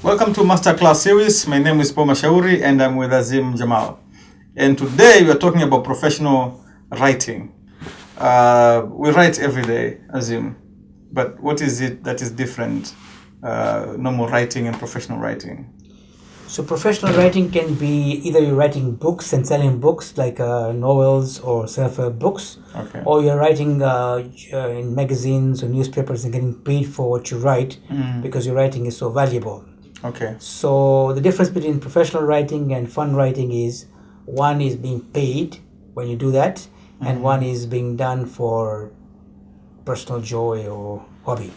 Welcome to Masterclass series. My name is Mashauri and I'm with Azim Jamal. And today we are talking about professional writing. We write every day, Azim. But what is it that is different, normal writing and professional writing? So professional writing can be either you're writing books and selling books like novels or self-help books, Okay. or you're writing in magazines or newspapers and getting paid for what you write because your writing is so valuable. Okay. So the difference between professional writing and fun writing is one is being paid when you do that, and one is being done for personal joy or hobby.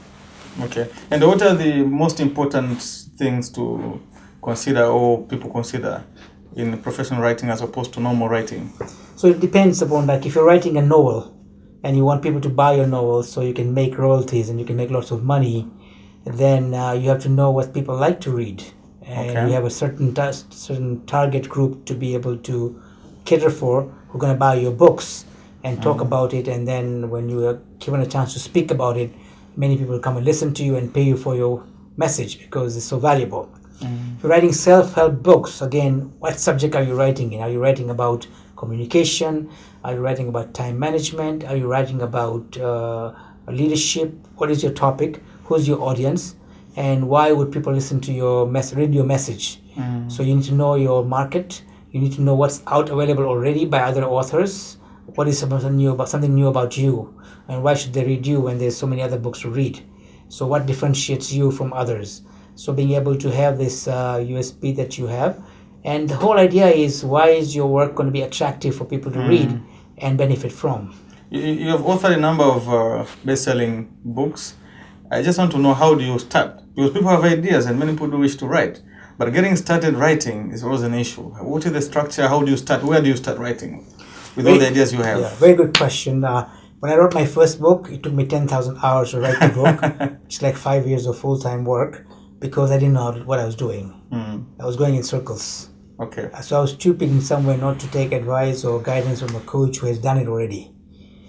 Okay. And what are the most important things to consider or people consider in professional writing as opposed to normal writing? So it depends upon, like, if you're writing a novel and you want people to buy your novel so you can make royalties and you can make lots of money, then you have to know what people like to read, and Okay. you have a certain target group to be able to cater for, who are going to buy your books and talk about it, and then when you are given a chance to speak about it, many people come and listen to you and pay you for your message because it's so valuable. If you're writing self-help books, again, what subject are you writing in? Are you writing about communication? Are you writing about time management? Are you writing about leadership? What is your topic? Who's your audience? And why would people listen to your read your message? So you need to know your market. You need to know what's out available already by other authors. What is something new about you? And why should they read you when there's so many other books to read? So what differentiates you from others? So being able to have this USP that you have. And the whole idea is, why is your work going to be attractive for people to read and benefit from? You have authored a number of best-selling books. I just want to know, how do you start? Because people have ideas and many people do wish to write. But getting started writing is always an issue. What is the structure? How do you start? Where do you start writing with all the ideas you have? Yeah, very good question. When I wrote my first book, it took me 10,000 hours to write the book. It's like 5 years of full-time work, because I didn't know what I was doing. I was going in circles. Okay. So I was stupid in some way not to take advice or guidance from a coach who has done it already.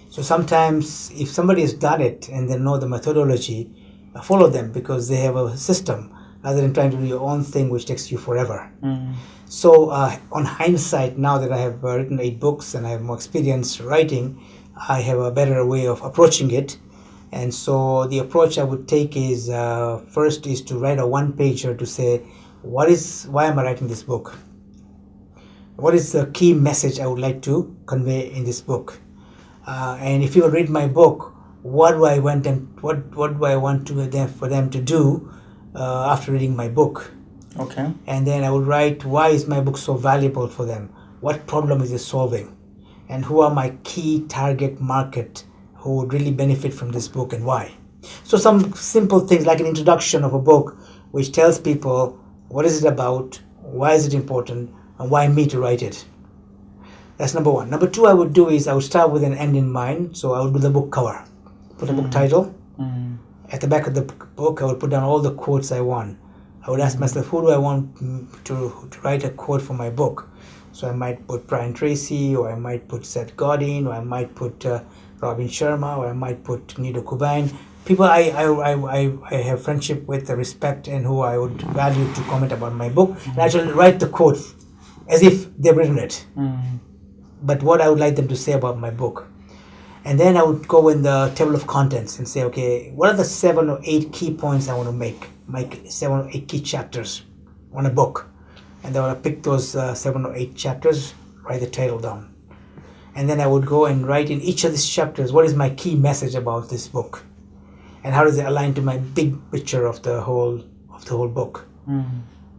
So sometimes if somebody has done it and they know the methodology, follow them because they have a system, rather than trying to do your own thing, which takes you forever. So on hindsight, now that I have written 8 books and I have more experience writing, I have a better way of approaching it. And so the approach I would take is, first is to write a one-pager to say, why am I writing this book? What is the key message I would like to convey in this book? And if you read my book, what do I want for them to do after reading my book? Okay. And then I would write, why is my book so valuable for them? What problem is it solving? And who are my key target market who would really benefit from this book, and why? So some simple things like an introduction of a book which tells people what is it about, why is it important, and why me to write it. That's number one. Number two I would do is I would start with an end in mind. So I would do the book cover, put a book title. At the back of the book I would put down all the quotes I want. I would ask myself, who do I want to write a quote for my book? So I might put Brian Tracy, or I might put Seth Godin, or I might put Robin Sharma, or I might put Nido Kubain. People I have friendship with, respect, and who I would value to comment about my book. And I should write the quote as if they've written it, but what I would like them to say about my book. And then I would go in the table of contents and say, okay, what are the 7 or 8 key points I want to make? 7 or 8 key chapters on a book. And then I would pick those 7 or 8 chapters, write the title down. And then I would go and write in each of these chapters, what is my key message about this book? And how does it align to my big picture of the whole book?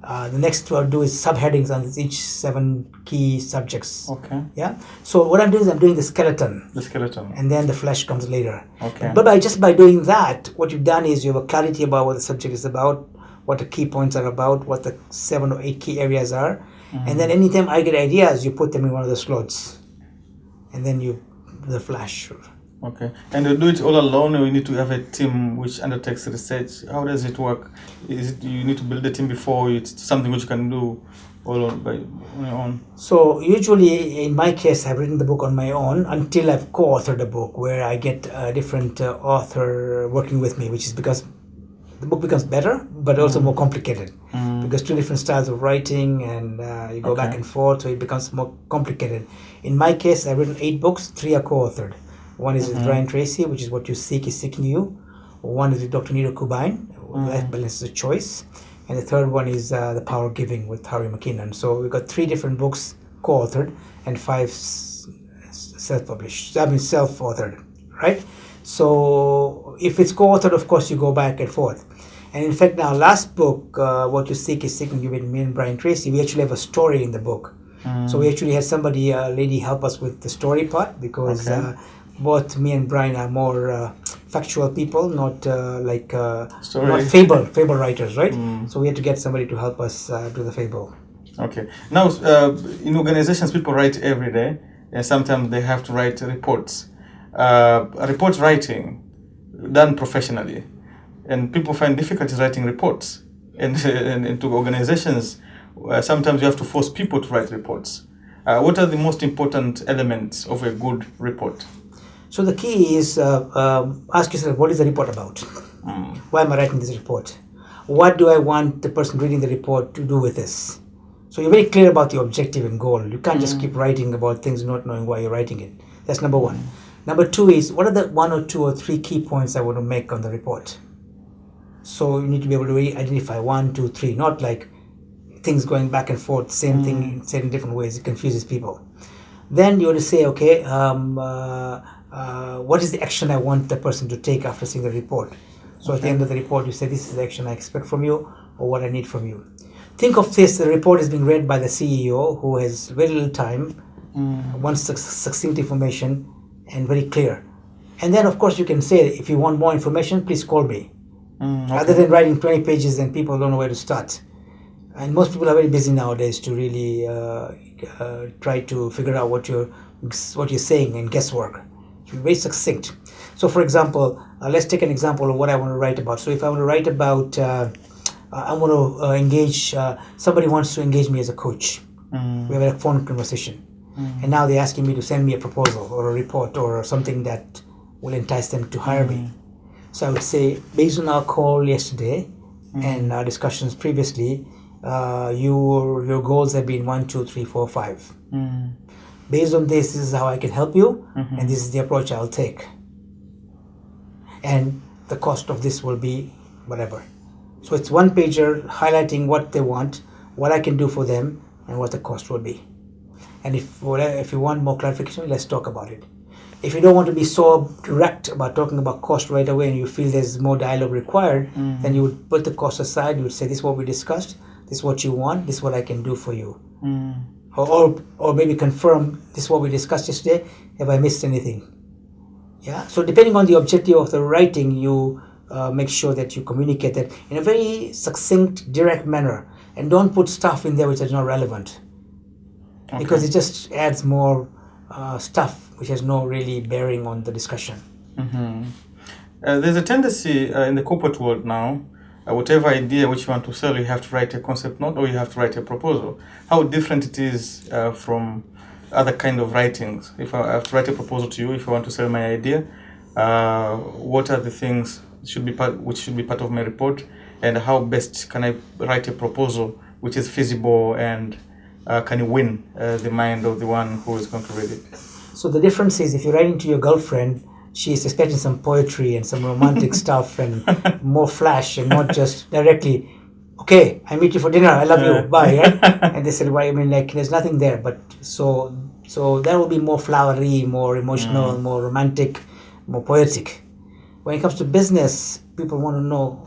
The next what I'll do is subheadings on each 7 key subjects. Okay. Yeah. So what I'm doing is I'm doing the skeleton. The skeleton. And then the flesh comes later. Okay. But by doing that, what you've done is you have a clarity about what the subject is about, what the key points are about, what the 7 or 8 key areas are. And then anytime I get ideas, you put them in one of the slots. And then the flash. Okay. And you do it all alone, or you need to have a team which undertakes research? How does it work? Is it you need to build a team before it's something which you can do all on your own? So usually, in my case, I've written the book on my own until I've co-authored a book where I get a different author working with me, which is because the book becomes better, but also more complicated. because two different styles of writing, and you go back and forth, so it becomes more complicated. In my case, I've written 8 books. 3 are co-authored. One is with Brian Tracy, which is What You Seek is Seeking You. One is with Dr. Niro Kubain, Life Balance is a Choice. And the third one is The Power of Giving with Harry McKinnon. So we've got 3 different books co-authored and 5 self-published. I mean self-authored, right? So if it's co-authored, of course, you go back and forth. And in fact, now last book, What You Seek is Seeking You with me and Brian Tracy, we actually have a story in the book. So we actually had somebody, a lady, help us with the story part, because both me and Brian are more factual people, not not fable writers, right? So we had to get somebody to help us do the fable. Okay. Now, in organizations, people write every day, and sometimes they have to write reports. Report writing done professionally, and people find difficulties writing reports. And into organizations, sometimes you have to force people to write reports. What are the most important elements of a good report? So the key is ask yourself, what is the report about? Why am I writing this report? What do I want the person reading the report to do with this? So you're very clear about the objective and goal. You can't just keep writing about things not knowing why you're writing it. That's number one. Number two is, what are the 1 or 2 or 3 key points I want to make on the report? So you need to be able to really identify 1, 2, 3, not like things going back and forth, same thing said in different ways. It confuses people. Then you want to say, okay, what is the action I want the person to take after seeing the report? So at the end of the report, you say, this is the action I expect from you, or what I need from you. Think of this, the report is being read by the CEO, who has very little time, wants succinct information, and very clear. And then, of course, you can say, if you want more information, please call me. Rather than writing 20 pages and people don't know where to start. And most people are very busy nowadays to really try to figure out what you're saying, and guesswork. Be very succinct. So, for example, let's take an example of what I want to write about. So, if I want to write about, I want to engage, somebody wants to engage me as a coach. We have a phone conversation. And now they're asking me to send me a proposal or a report or something that will entice them to hire me. So I would say, based on our call yesterday and our discussions previously, your goals have been 1, 2, 3, 4, 5. Based on this is how I can help you, and this is the approach I'll take. And the cost of this will be whatever. So it's one pager highlighting what they want, what I can do for them, and what the cost will be. And if you want more clarification, let's talk about it. If you don't want to be so direct about talking about cost right away, and you feel there's more dialogue required, then you would put the cost aside. You would say, this is what we discussed, this is what you want, this is what I can do for you. Or maybe confirm, this is what we discussed yesterday, have I missed anything? Yeah. So depending on the objective of the writing, you make sure that you communicate that in a very succinct, direct manner, and don't put stuff in there which is not relevant. Because it just adds more stuff which has no really bearing on the discussion. There's a tendency in the corporate world now, whatever idea which you want to sell, you have to write a concept note or you have to write a proposal. How different it is from other kind of writings. If I have to write a proposal to you, if I want to sell my idea, what are the things which should be part of my report, and how best can I write a proposal which is feasible and can win the mind of the one who is going to read it? So the difference is, if you're writing to your girlfriend, she's expecting some poetry and some romantic stuff and more flash, and not just directly, okay, I meet you for dinner, I love you, bye. Right? And they said, why? I mean, like, there's nothing there. But so that will be more flowery, more emotional, more romantic, more poetic. When it comes to business, people want to know,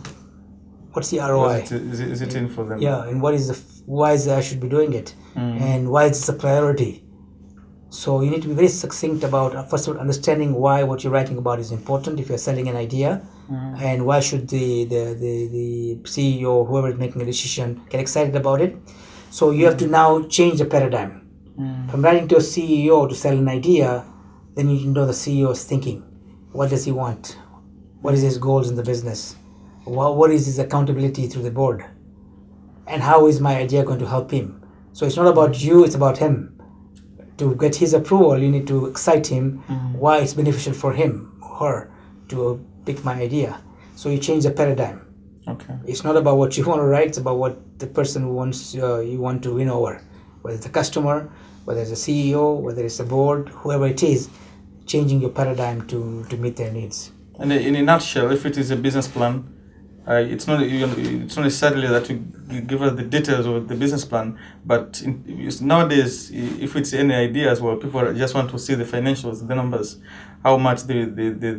what's the ROI? Is it in for them? Yeah, and why is I should be doing it, and why is this a priority? So you need to be very succinct about, first of all, understanding why what you're writing about is important if you're selling an idea, and why should the CEO, whoever is making a decision, get excited about it. So you have to now change the paradigm. From writing to a CEO to sell an idea, then you know the CEO is thinking. What does he want? What is his goals in the business? What is his accountability through the board? And how is my idea going to help him? So it's not about you, it's about him. To get his approval, you need to excite him, why it's beneficial for him or her to pick my idea. So you change the paradigm. Okay. It's not about what you want to write, it's about what the person who wants you want to win over. Whether it's a customer, whether it's a CEO, whether it's a board, whoever it is, changing your paradigm to meet their needs. And in a nutshell, if it is a business plan, it's not necessarily that you give us the details of the business plan, but nowadays, if it's any idea as well, people just want to see the financials, the numbers, how much the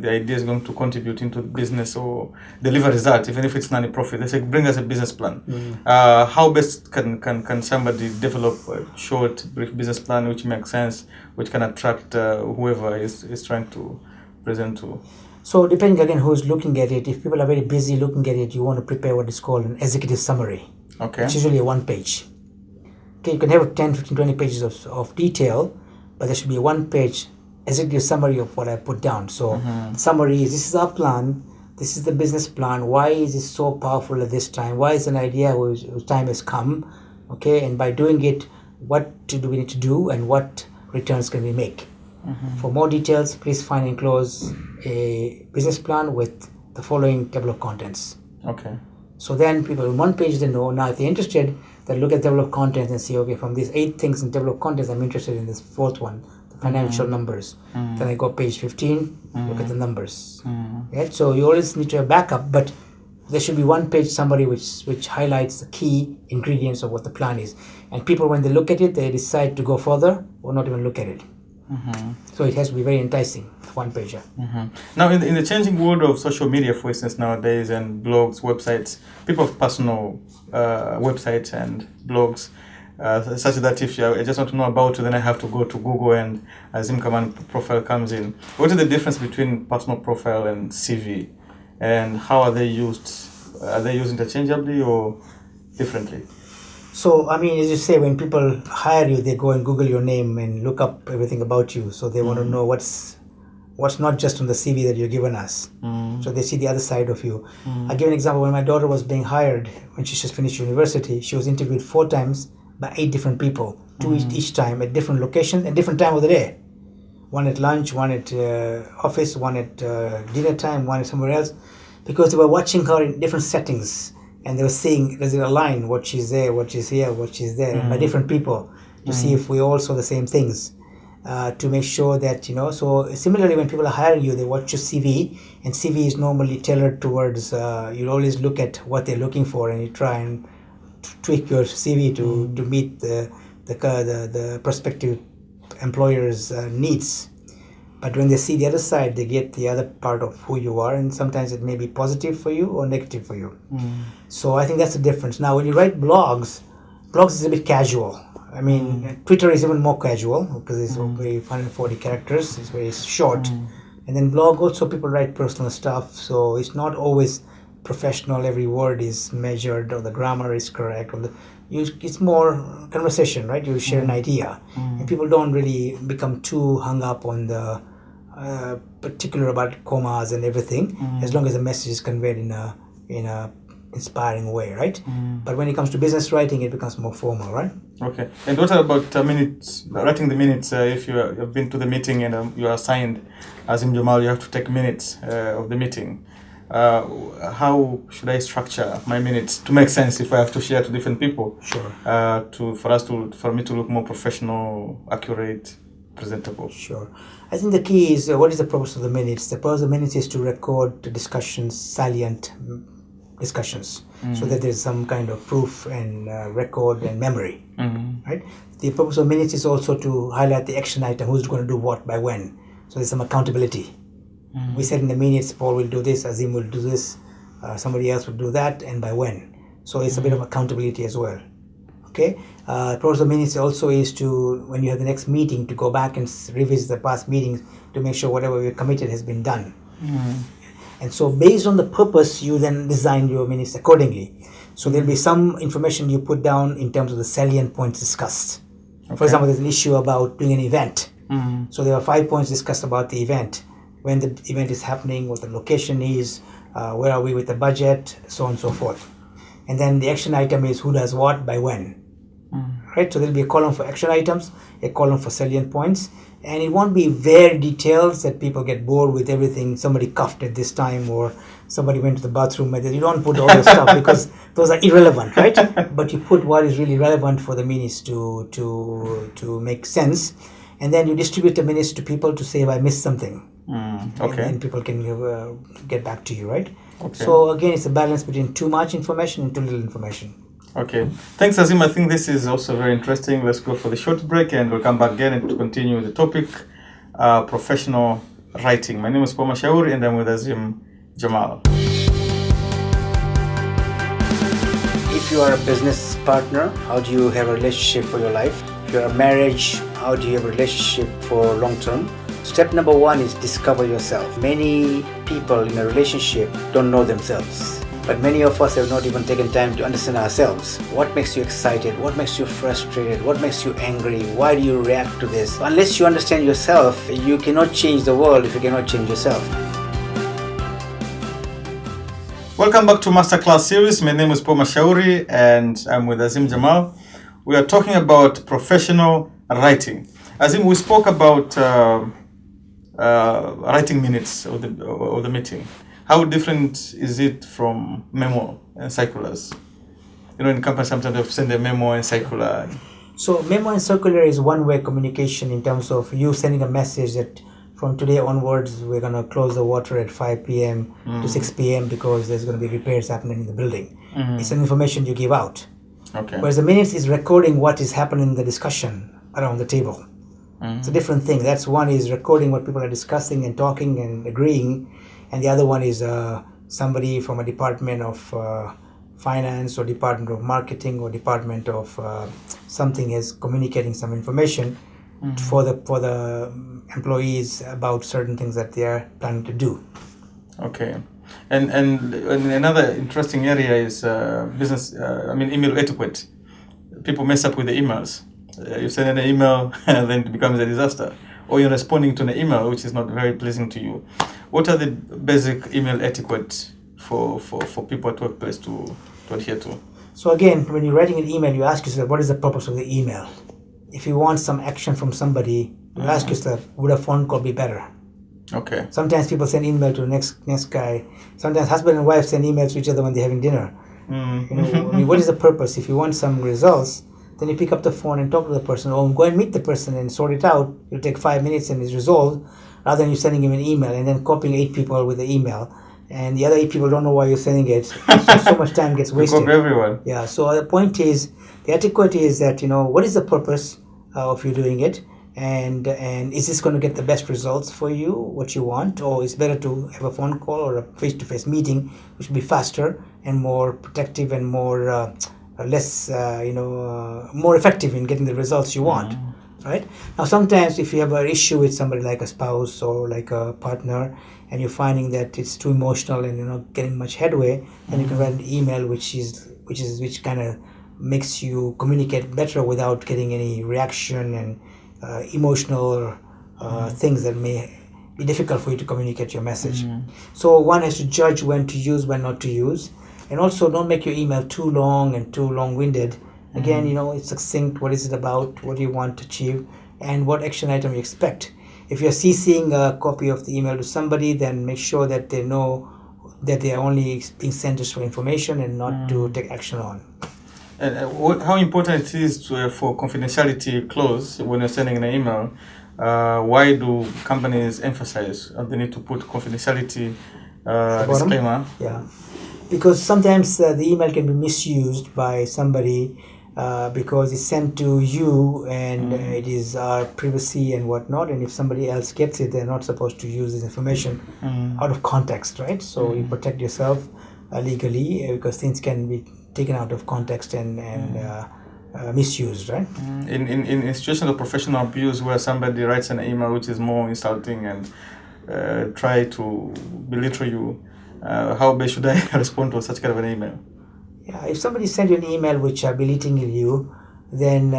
idea is going to contribute into the business or deliver results, even if it's not a profit. They say, bring us a business plan. How best can somebody develop a short, brief business plan which makes sense, which can attract whoever is trying to present to? So depending again who's looking at it, if people are very busy looking at it, you want to prepare what is called an executive summary. Okay. It's usually a 1 page. Okay, you can have 10, 15, 20 pages of detail, but there should be a 1 page executive summary of what I put down. So summary is, this is our plan, this is the business plan, why is it so powerful at this time, why is an idea whose time has come, okay, and by doing it, what do we need to do and what returns can we make? For more details, please find and close a business plan with the following table of contents. Okay. So then people in 1 page, they know. Now if they're interested, they look at table of contents and see, okay, from these 8 things in table of contents, I'm interested in this 4th one, the financial numbers. Then I go page 15, look at the numbers. Right? So you always need to have backup, but there should be 1 page summary which highlights the key ingredients of what the plan is. And people, when they look at it, they decide to go further or not even look at it. So it has to be very enticing, 1 pager. Now, in the changing world of social media, for instance, nowadays, and blogs, websites, people have personal websites and blogs, such that if I just want to know about you, then I have to go to Google and Azim Jamal profile comes in. What is the difference between personal profile and CV, and how are they used? Are they used interchangeably or differently? So, I mean, as you say, when people hire you, they go and Google your name and look up everything about you. So they want to know what's not just on the CV that you're given us. So they see the other side of you. I'll give an example. When my daughter was being hired, when she just finished university, she was interviewed 4 times by 8 different people, 2 each time at different locations and different time of the day. One at lunch, one at office, one at dinner time, one at somewhere else, because they were watching her in different settings. And they were seeing, does it align what she's there, what she's here, what she's there, and by different people to see if we all saw the same things, to make sure that, you know. So similarly, when people are hiring you, they watch your CV, and CV is normally tailored towards, you always look at what they're looking for, and you try and tweak your CV to meet the prospective employer's needs. But when they see the other side, they get the other part of who you are, and sometimes it may be positive for you or negative for you. So I think that's the difference. Now, when you write blogs is a bit casual. I mean, Twitter is even more casual because it's very 140 characters. It's very short. And then blog also, people write personal stuff, so it's not always professional. Every word is measured, or the grammar is correct, or it's more conversation, right? You share an idea, and people don't really become too hung up on the particular about commas and everything, as long as the message is conveyed in a inspiring way, right? But when it comes to business writing, it becomes more formal, right? Okay. And what about minutes? Writing the minutes. If you have been to the meeting and you are assigned Azim Jamal, you have to take minutes of the meeting. How should I structure my minutes to make sense if I have to share to different people? Sure. For me to look more professional, accurate, presentable. Sure. I think the key is what is the purpose of the minutes? The purpose of the minutes is to record the discussions, salient discussions, so that there's some kind of proof and record and memory, right? The purpose of minutes is also to highlight the action item, who's going to do what by when. So there's some accountability. We said in the minutes, Paul will do this, Azim will do this, somebody else will do that, and by when. So it's a bit of accountability as well. Okay. The purpose of minutes also is to, when you have the next meeting, to go back and revisit the past meetings to make sure whatever we committed has been done. And so based on the purpose, you then design your minutes accordingly. So there'll be some information you put down in terms of the salient points discussed. Okay. For example, there's an issue about doing an event. So there are 5 points discussed about the event. When the event is happening, what the location is, where are we with the budget, so on and so forth. And then the action item is who does what by when. right? So there'll be a column for action items, a column for salient points, and it won't be very detailed that people get bored with everything. Somebody coughed at this time, or somebody went to the bathroom. You don't put all the stuff because those are irrelevant, right? But you put what is really relevant for the minutes to make sense, and then you distribute the minutes to people to say if I missed something. Okay. And people can get back to you, right? Okay. So again, it's a balance between too much information and too little information. Okay. Thanks, Azim. I think this is also very interesting. Let's go for the short break and we'll come back again and to continue the topic, professional writing. My name is Mashauri and I'm with Azim Jamal. If you are a business partner, how do you have a relationship for your life? If you're a marriage, how do you have a relationship for long term? Step number one is discover yourself. Many people in a relationship don't know themselves. But many of us have not even taken time to understand ourselves. What makes you excited? What makes you frustrated? What makes you angry? Why do you react to this? Unless you understand yourself, you cannot change the world if you cannot change yourself. Welcome back to Masterclass series. My name is Mashauri and I'm with Azim Jamal. We are talking about professional writing. Azim, we spoke about writing minutes of the meeting. How different is it from memo and circulars? In companies sometimes they send a memo and circular. So memo and circular is one-way communication in terms of you sending a message that from today onwards we're going to close the water at 5 p.m. to 6 p.m. because there's going to be repairs happening in the building. It's an information you give out. Okay. Whereas the minutes is recording what is happening in the discussion around the table. It's a different thing. That's one is recording what people are discussing and talking and agreeing, and the other one is somebody from a department of finance or department of marketing or department of something is communicating some information for the employees about certain things that they are planning to do. Okay. And another interesting area is email etiquette. People mess up with the emails. You send an email and then it becomes a disaster. Or you're responding to an email which is not very pleasing to you. What are the basic email etiquette for people at workplace to adhere to? So again, when you're writing an email, you ask yourself, what is the purpose of the email? If you want some action from somebody, you ask yourself, would a phone call be better? Okay. Sometimes people send email to the next guy. Sometimes husband and wife send emails to each other when they're having dinner. What is the purpose? If you want some results, then you pick up the phone and talk to the person, or go and meet the person and sort it out. It'll take 5 minutes and it's resolved, rather than you sending him an email and then copying 8 people with the email, and the other 8 people don't know why you're sending it. So much time gets wasted. Copy everyone. Yeah. So the point is, the etiquette is that what is the purpose of you doing it, and is this going to get the best results for you, what you want, or it's better to have a phone call or a face-to-face meeting, which will be faster and more protective and more more effective in getting the results you want, right? Now, sometimes if you have an issue with somebody like a spouse or like a partner, and you're finding that it's too emotional and you're not getting much headway, then you can write an email which kind of makes you communicate better without getting any reaction and emotional things that may be difficult for you to communicate your message. So one has to judge when to use, when not to use. And also, don't make your email too long and too long-winded. Again, it's succinct. What is it about? What do you want to achieve? And what action item you expect. If you're CCing a copy of the email to somebody, then make sure that they know that they are only being sent just for information and not to take action on. And how important it is for confidentiality clause when you're sending an email? Why do companies emphasize they need to put confidentiality disclaimer? Yeah. Because sometimes the email can be misused by somebody because it's sent to you and it is our privacy and whatnot, and if somebody else gets it, they're not supposed to use this information out of context, right? So you protect yourself legally because things can be taken out of context and misused, right? In situations of professional abuse where somebody writes an email which is more insulting and try to belittle you, how best should I respond to such kind of an email? Yeah, if somebody sends you an email which are belittling you, then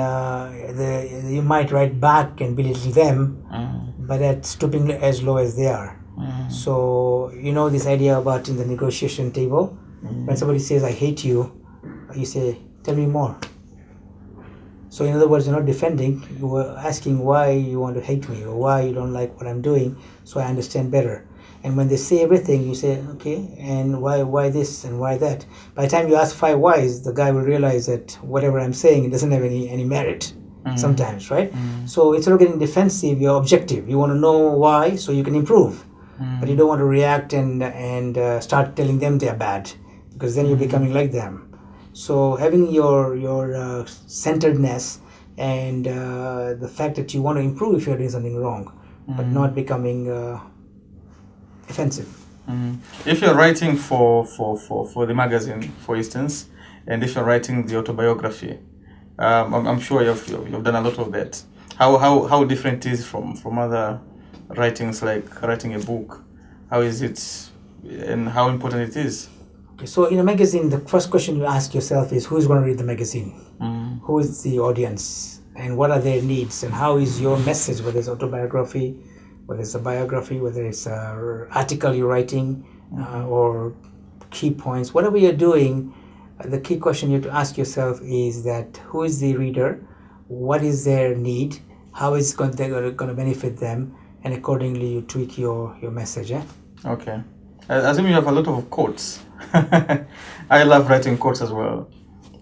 you might write back and belittle them, but at stooping as low as they are. So this idea about in the negotiation table, when somebody says I hate you, you say, tell me more. So in other words, you're not defending, you were asking why you want to hate me or why you don't like what I'm doing, so I understand better. And when they say everything, you say, okay, and why this and why that? By the time you ask 5 whys, the guy will realize that whatever I'm saying, it doesn't have any merit sometimes, right? So instead of getting defensive, you're objective. You want to know why so you can improve. But you don't want to react and start telling them they're bad, because then you're becoming like them. So having your centeredness and the fact that you want to improve if you're doing something wrong, but not becoming offensive. If you're writing for the magazine, for instance, and if you're writing the autobiography, I'm sure you've done a lot of that. How different it is from other writings, like writing a book? How is it, and how important it is? Okay, so in a magazine, the first question you ask yourself is, who's going to read the magazine? Who is the audience, and what are their needs, and how is your message, whether it's autobiography, whether it's a biography, whether it's an article you're writing, or key points, whatever you're doing, the key question you have to ask yourself is that who is the reader, what is their need, how is going to benefit them, and accordingly you tweak your message. Okay. I assume you have a lot of quotes. I love writing quotes as well,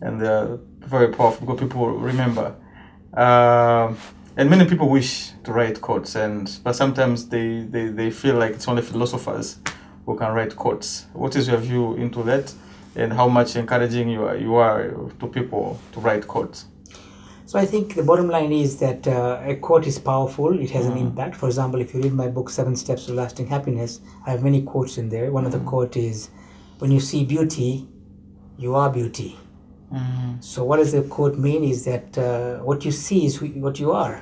and they're very powerful because people remember. And many people wish to write quotes, but sometimes they feel like it's only philosophers who can write quotes. What is your view into that, and how much encouraging you are to people to write quotes? So I think the bottom line is that a quote is powerful. It has an impact. For example, if you read my book, 7 Steps to Lasting Happiness, I have many quotes in there. One of the quote is, when you see beauty, you are beauty. So what does the quote mean is that what you see is what you are.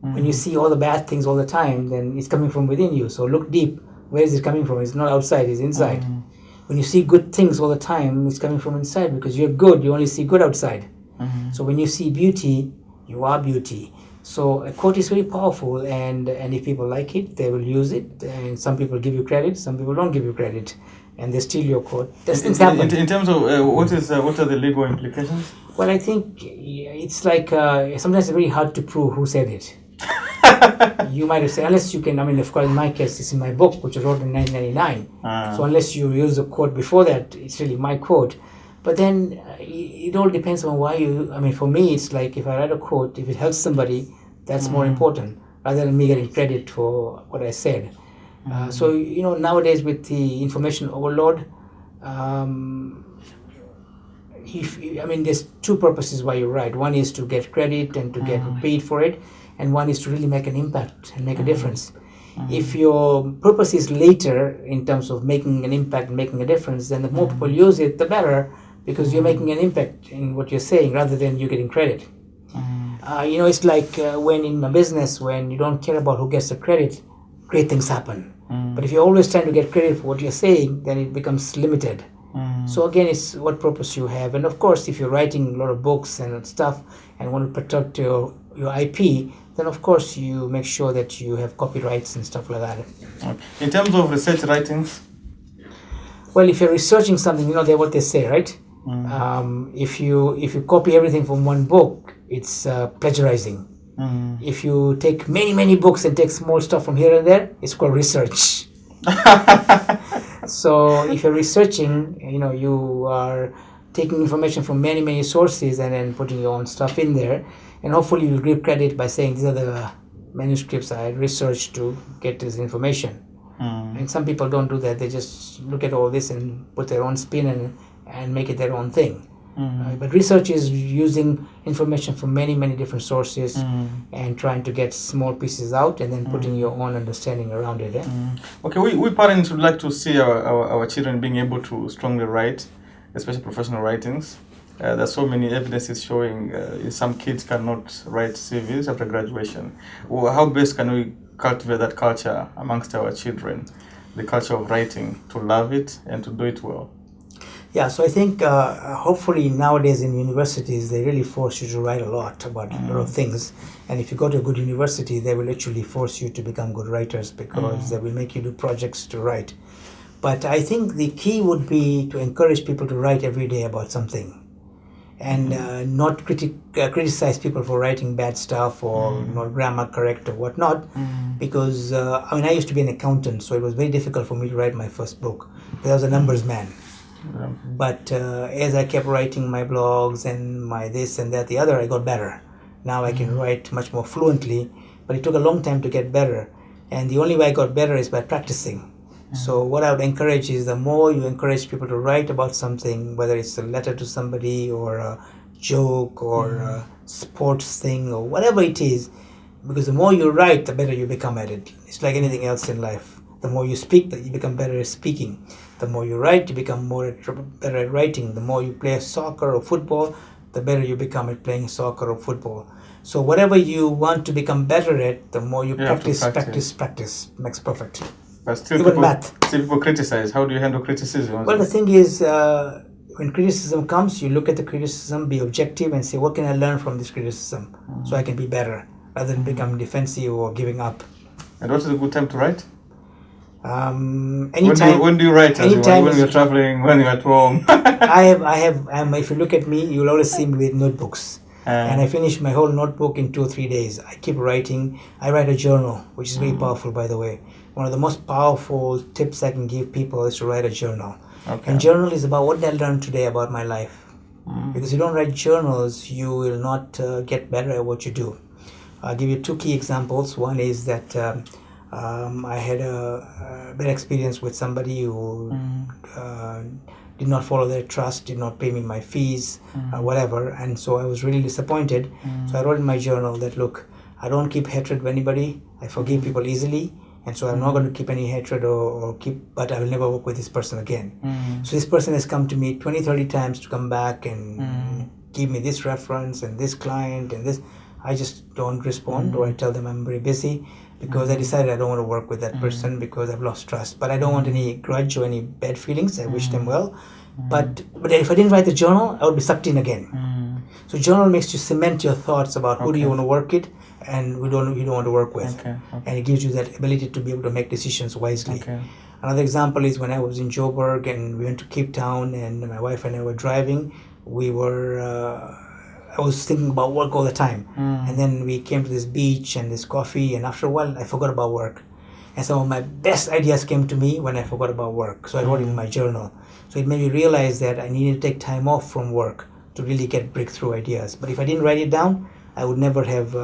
When you see all the bad things all the time, then it's coming from within you. So look deep. Where is it coming from? It's not outside, it's inside. When you see good things all the time, it's coming from inside, because you're good. You only see good outside. So when you see beauty, you are beauty. So a quote is very powerful, and if people like it, they will use it. And some people give you credit, some people don't give you credit, and they steal your quote. Those things happen. In terms of what are the legal implications? Well, I think it's like sometimes it's very hard to prove who said it. You might have said, unless you can, I mean, of course, in my case, it's in my book, which I wrote in 1999. So unless you use a quote before that, it's really my quote. But then it all depends on why you, I mean, for me, it's like if I write a quote, if it helps somebody, that's more important, rather than me getting credit for what I said. So, nowadays with the information overload, there's 2 purposes why you write. One is to get credit and to get paid for it, and one is to really make an impact and make a difference. If your purpose is later in terms of making an impact and making a difference, then the more people use it, the better, because you're making an impact in what you're saying rather than you getting credit. It's like when in a business, when you don't care about who gets the credit, great things happen. But if you're always trying to get credit for what you're saying, then it becomes limited. So again, it's what purpose you have. And of course, if you're writing a lot of books and stuff and want to protect your IP, then of course you make sure that you have copyrights and stuff like that. In terms of research writings? Well, if you're researching something, they're what they say, right? If you copy everything from one book, it's plagiarizing. If you take many books and take small stuff from here and there, it's called research. So if you're researching, you are taking information from many sources and then putting your own stuff in there, and hopefully you'll give credit by saying these are the manuscripts I researched to get this information. And some people don't do that. They just look at all this and put their own spin and make it their own thing. But research is using information from many different sources and trying to get small pieces out and then putting your own understanding around it. Okay, we parents would like to see our children being able to strongly write, especially professional writings. There's so many evidences showing some kids cannot write CVs after graduation. How best can we cultivate that culture amongst our children, the culture of writing, to love it and to do it well? Yeah, so I think hopefully nowadays in universities, they really force you to write a lot about a lot of things. And if you go to a good university, they will actually force you to become good writers, because they will make you do projects to write. But I think the key would be to encourage people to write every day about something. and not criticize people for writing bad stuff or not grammar correct or whatnot. Because I used to be an accountant, so it was very difficult for me to write my first book. I was a numbers man. Yeah. But as I kept writing my blogs and my this and that, the other, I got better. Now I can write much more fluently, but it took a long time to get better. And the only way I got better is by practicing. So what I would encourage is, the more you encourage people to write about something, whether it's a letter to somebody or a joke or a sports thing or whatever it is, because the more you write, the better you become at it. It's like anything else in life. The more you speak, you become better at speaking. The more you write, you become better at writing. The more you play soccer or football, the better you become at playing soccer or football. So whatever you want to become better at, the more you practice. Makes perfect. But still, Even math. Still people criticize. How do you handle criticism? Well, the thing is, when criticism comes, you look at the criticism, be objective, and say, what can I learn from this criticism so I can be better, rather than become defensive or giving up. And what is a good time to write? Anytime. When do you write? Anytime. When you're traveling, when you're at home? If you look at me, you'll always see me with notebooks. And I finish my whole notebook in 2 or 3 days. I keep writing. I write a journal, which is very powerful, by the way. One of the most powerful tips I can give people is to write a journal. Okay. And journal is about what I learned today about my life. Because if you don't write journals, you will not get better at what you do. I'll give you 2 key examples. One is that I had a bad experience with somebody who did not follow their trust, did not pay me my fees, whatever. And so I was really disappointed. So I wrote in my journal that, look, I don't keep hatred with anybody. I forgive people easily. And so I'm not going to keep any hatred but I will never work with this person again. So this person has come to me 20, 30 times to come back and give me this reference and this client and this. I just don't respond, or I tell them I'm very busy, because I decided I don't want to work with that person because I've lost trust. But I don't want any grudge or any bad feelings. I wish them well. But if I didn't write the journal, I would be sucked in again. So journal makes you cement your thoughts about who do you want to work with and who you don't want to work with. And it gives you that ability to be able to make decisions wisely. Another example is when I was in Joburg and we went to Cape Town, and my wife and I were driving. I was thinking about work all the time. And then we came to this beach and this coffee, and after a while I forgot about work. And some of my best ideas came to me when I forgot about work. So I wrote it in my journal. So it made me realize that I needed to take time off from work to really get breakthrough ideas. But if I didn't write it down, I would never have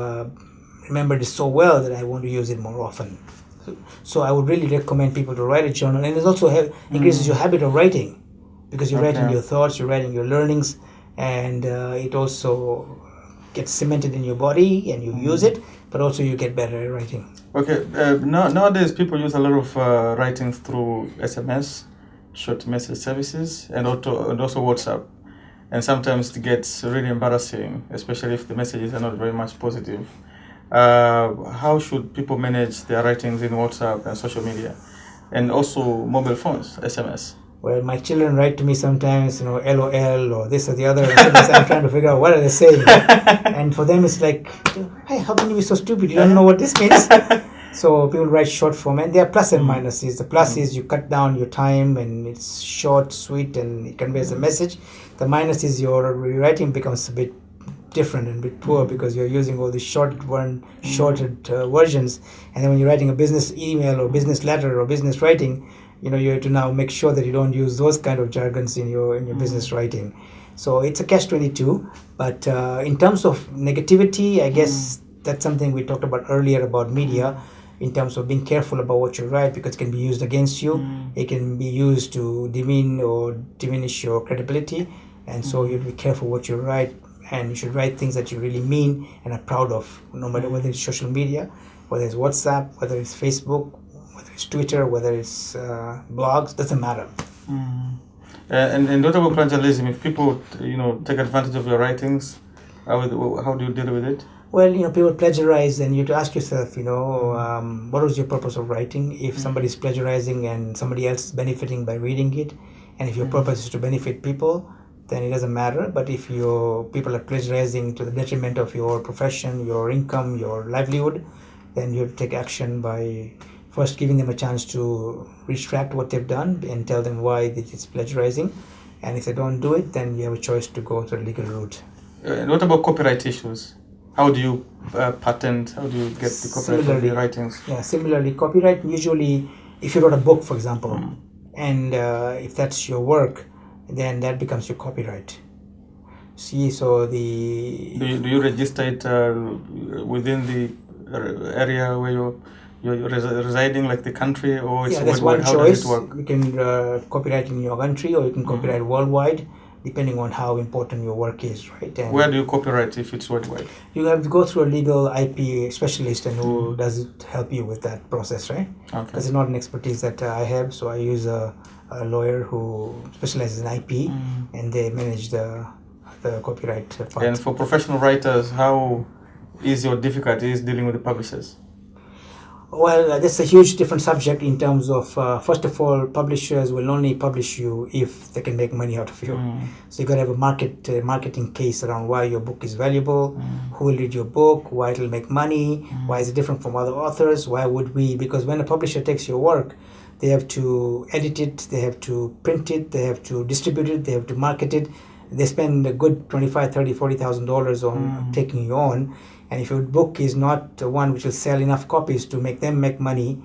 remembered it so well that I want to use it more often. So I would really recommend people to write a journal. And it also increases your habit of writing, because you're writing your thoughts, you're writing your learnings, and it also gets cemented in your body and you use it, but also you get better at writing. Okay, nowadays people use a lot of writing through SMS, short message services, and also WhatsApp. And sometimes it gets really embarrassing, especially if the messages are not very much positive. How should people manage their writings in WhatsApp and social media? And also mobile phones, SMS? Well, my children write to me sometimes, LOL or this or the other. And sometimes I'm trying to figure out what are they saying. And for them, it's like, hey, how can you be so stupid? You don't know what this means. So people write short form, and there are plus and minuses. The plus is you cut down your time, and it's short, sweet, and it conveys a message. The minus is your writing becomes a bit different and a bit poor, because you're using all these shorted versions. And then when you're writing a business email or business letter or business writing, you have to now make sure that you don't use those kind of jargons in your business writing. So it's a catch-22. But in terms of negativity, I guess that's something we talked about earlier about media, in terms of being careful about what you write, because it can be used against you. It can be used to demean or diminish your credibility. And so you have to be careful what you write, and you should write things that you really mean and are proud of, no matter whether it's social media, whether it's WhatsApp, whether it's Facebook, whether it's Twitter, whether it's blogs, doesn't matter. And what about plagiarism? If people, take advantage of your writings, how do you deal with it? Well, people plagiarize, and you have to ask yourself, what was your purpose of writing? If somebody is plagiarizing and somebody else is benefiting by reading it, and if your purpose is to benefit people, then it doesn't matter. But if your people are plagiarizing to the detriment of your profession, your income, your livelihood, then you have to take action by first giving them a chance to retract what they've done and tell them why it's plagiarizing. And if they don't do it, then you have a choice to go to the legal route. And what about copyright issues? How do you patent? How do you get the copyright of the writings? Yeah, similarly, copyright usually, if you wrote a book, for example, and if that's your work, then that becomes your copyright. See, so do you register it within the area where you're residing, like the country, or it's that's worldwide? one How choice. does it work? You can copyright in your country, or you can copyright worldwide, depending on how important your work is, right? And where do you copyright if it's worldwide? You have to go through a legal IP specialist, and who does it help you with that process, right? Okay. Because it's not an expertise that I have, so I use a lawyer who specializes in IP, and they manage the copyright part. And for professional writers, how easy or difficult is dealing with the publishers? Well, that's a huge different subject in terms of, first of all, publishers will only publish you if they can make money out of you. So you got to have a marketing case around why your book is valuable, who will read your book, why it will make money, why is it different from other authors, why would we? Because when a publisher takes your work, they have to edit it, they have to print it, they have to distribute it, they have to market it. They spend a good $25,000, $30,000, $40,000 on taking you on. And if your book is not one which will sell enough copies to make them make money,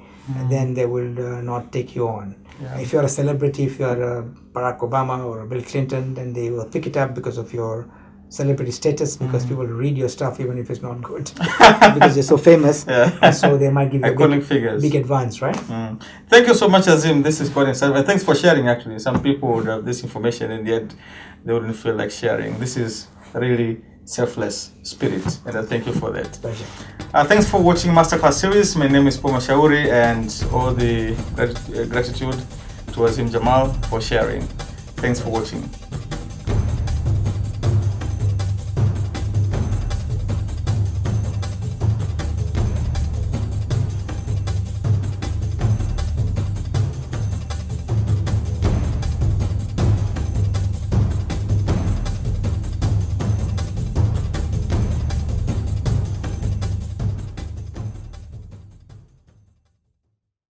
then they will not take you on. Yeah. If you're a celebrity, if you're Barack Obama or Bill Clinton, then they will pick it up because of your celebrity status, because people read your stuff even if it's not good, because you're so famous. And so they might give you a big advance, right? Thank you so much, Azim. This is quite insightful. And thanks for sharing, actually. Some people would have this information and yet they wouldn't feel like sharing. This is really selfless spirit, and I thank you for that. Pleasure. Thanks for watching Masterclass series. My name is Mashauri, and all the gratitude to Azim Jamal for sharing. Thanks for watching.